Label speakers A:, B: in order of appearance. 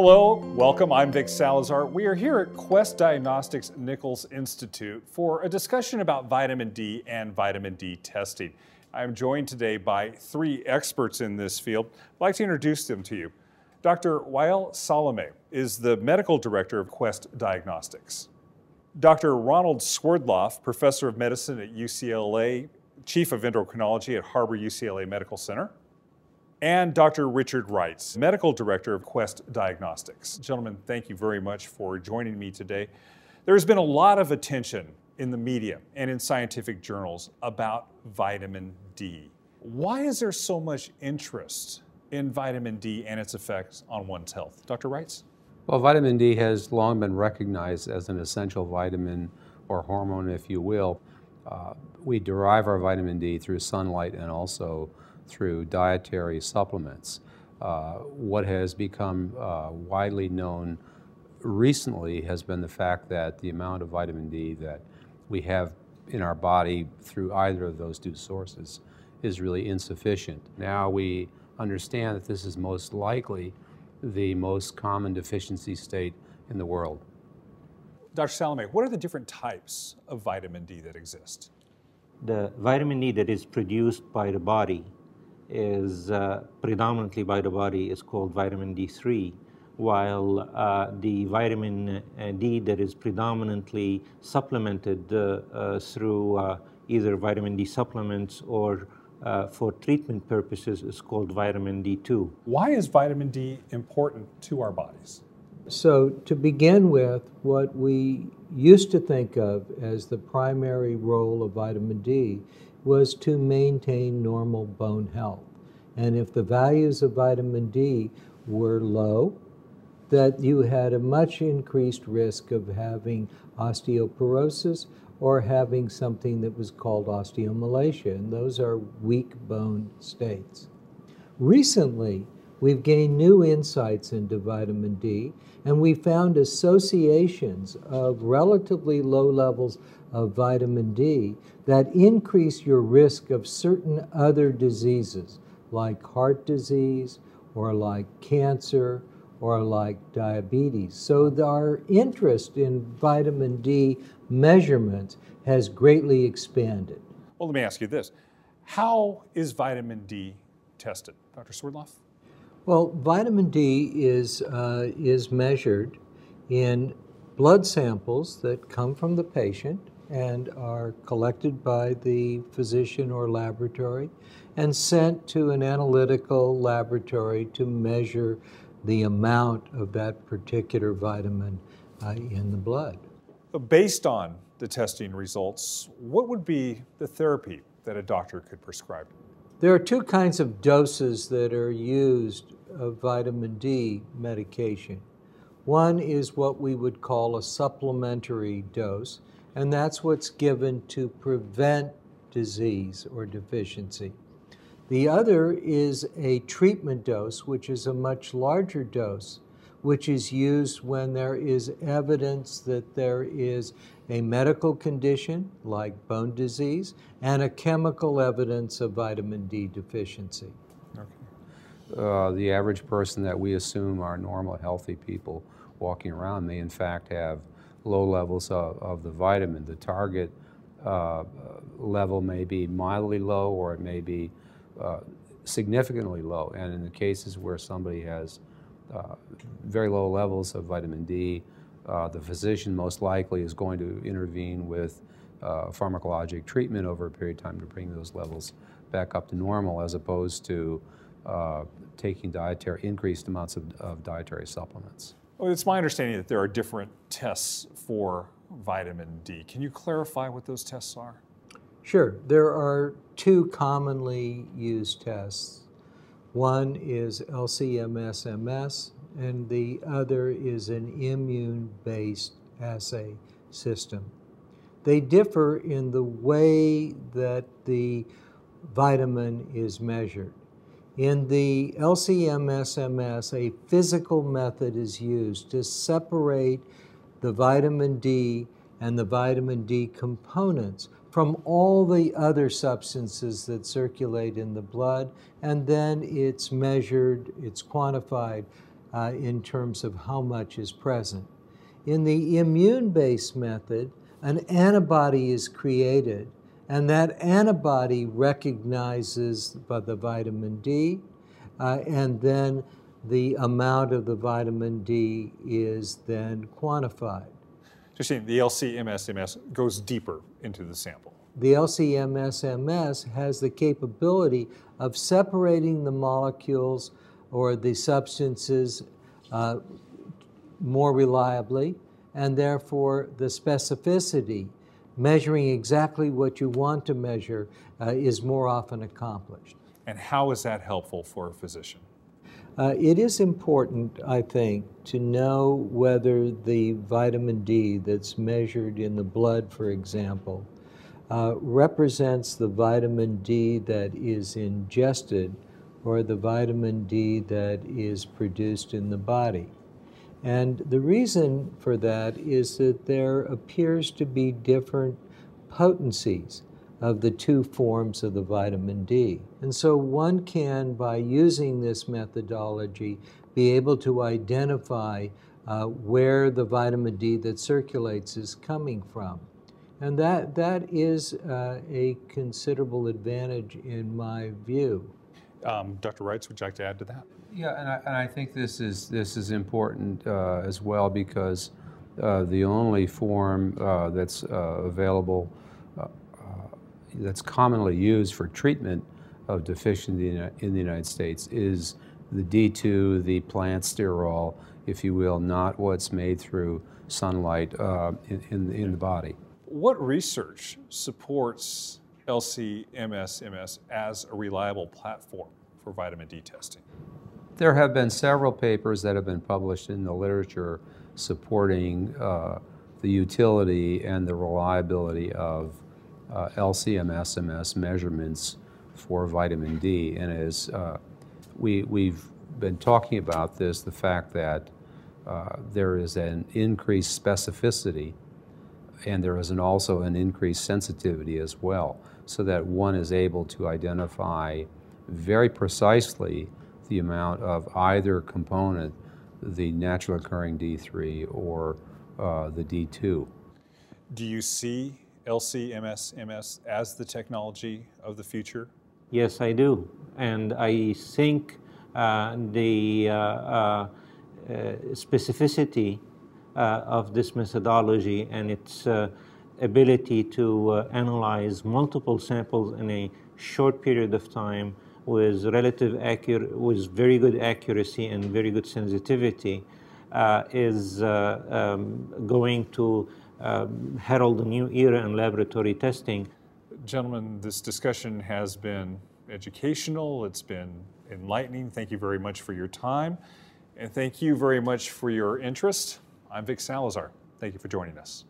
A: Hello, welcome. I'm Vic Salazar. We are here at Quest Diagnostics Nichols Institute for a discussion about vitamin D and vitamin D testing. I'm joined today by three experts in this field. I'd like to introduce them to you. Dr. Wael Salameh is the medical director of Quest Diagnostics. Dr. Ronald Swerdloff, professor of medicine at UCLA, chief of endocrinology at Harbor UCLA Medical Center. And Dr. Richard Reitz, medical director of Quest Diagnostics. Gentlemen, thank you very much for joining me today. There's been a lot of attention in the media and in scientific journals about vitamin D. Why is there so much interest in vitamin D and its effects on one's health? Dr. Reitz?
B: Well, vitamin D has long been recognized as an essential vitamin or hormone, if you will. We derive our vitamin D through sunlight and also through dietary supplements. What has become widely known recently has been the fact that the amount of vitamin D that we have in our body through either of those two sources is really insufficient. Now we understand that this is most likely the most common deficiency state in the world.
A: Dr. Salameh, what are the different types of vitamin D that exist?
C: The vitamin D that is produced by the body is predominantly by the body is called vitamin D3, while the vitamin D that is predominantly supplemented through either vitamin D supplements or for treatment purposes is called vitamin D2.
A: Why is vitamin D important to our bodies?
D: So to begin with, what we used to think of as the primary role of vitamin D was to maintain normal bone health. And if the values of vitamin D were low, that you had a much increased risk of having osteoporosis or having something that was called osteomalacia, and those are weak bone states. Recently, we've gained new insights into vitamin D, and we found associations of relatively low levels of vitamin D that increase your risk of certain other diseases, like heart disease, or like cancer, or like diabetes. So our interest in vitamin D measurements has greatly expanded.
A: Well, let me ask you this. How is vitamin D tested? Dr. Swerdloff?
D: Well, vitamin D is measured in blood samples that come from the patient and are collected by the physician or laboratory and sent to an analytical laboratory to measure the amount of that particular vitamin in the blood.
A: Based on the testing results, what would be the therapy that a doctor could prescribe?
D: There are two kinds of doses that are used of vitamin D medication. One is what we would call a supplementary dose, and that's what's given to prevent disease or deficiency. The other is a treatment dose, which is a much larger dose, which is used when there is evidence that there is a medical condition like bone disease and a chemical evidence of vitamin D deficiency.
B: The average person that we assume are normal, healthy people walking around may in fact have low levels of the vitamin. The target level may be mildly low or it may be significantly low. And in the cases where somebody has very low levels of vitamin D, the physician most likely is going to intervene with pharmacologic treatment over a period of time to bring those levels back up to normal, as opposed to taking increased amounts of dietary supplements.
A: Well, it's my understanding that there are different tests for vitamin D. Can you clarify what those tests are?
D: Sure. There are two commonly used tests. One is LC-MS-MS, and the other is an immune-based assay system. They differ in the way that the vitamin is measured. In the LC-MS-MS, a physical method is used to separate the vitamin D and the vitamin D components from all the other substances that circulate in the blood, and then it's measured, it's quantified in terms of how much is present. In the immune-based method, an antibody is created, and that antibody recognizes the vitamin D, and then the amount of the vitamin D is then quantified.
A: Justine, the LC-MS-MS goes deeper into the sample.
D: The LC-MS-MS has the capability of separating the molecules or the substances more reliably, and therefore the specificity, measuring exactly what you want to measure, is more often accomplished.
A: And how is that helpful for a physician?
D: It is important, I think, to know whether the vitamin D that's measured in the blood, for example, represents the vitamin D that is ingested or the vitamin D that is produced in the body. And the reason for that is that there appears to be different potencies of the two forms of the vitamin D. And so one can, by using this methodology, be able to identify where the vitamin D that circulates is coming from. And that is a considerable advantage in my view.
A: Dr. Reitz, would you like to add to that?
B: Yeah, and I think this is important as well, because the only form that's available, that's commonly used for treatment of deficiency in the United States is the D2, the plant sterol, if you will, not what's made through sunlight in the body.
A: What research supports LC-MS-MS as a reliable platform for vitamin D testing?
B: There have been several papers that have been published in the literature supporting the utility and the reliability of LC-MS-MS measurements for vitamin D. And as we've been talking about this, the fact that there is an increased specificity and there is also an increased sensitivity as well, so that one is able to identify very precisely the amount of either component, the naturally occurring D3 or the D2.
A: Do you see LC-MS-MS as the technology of the future?
C: Yes, I do. And I think the specificity of this methodology and its ability to analyze multiple samples in a short period of time with with very good accuracy and very good sensitivity is going to herald a new era in laboratory testing.
A: Gentlemen, this discussion has been educational, it's been enlightening. Thank you very much for your time, and thank you very much for your interest. I'm Vic Salazar. Thank you for joining us.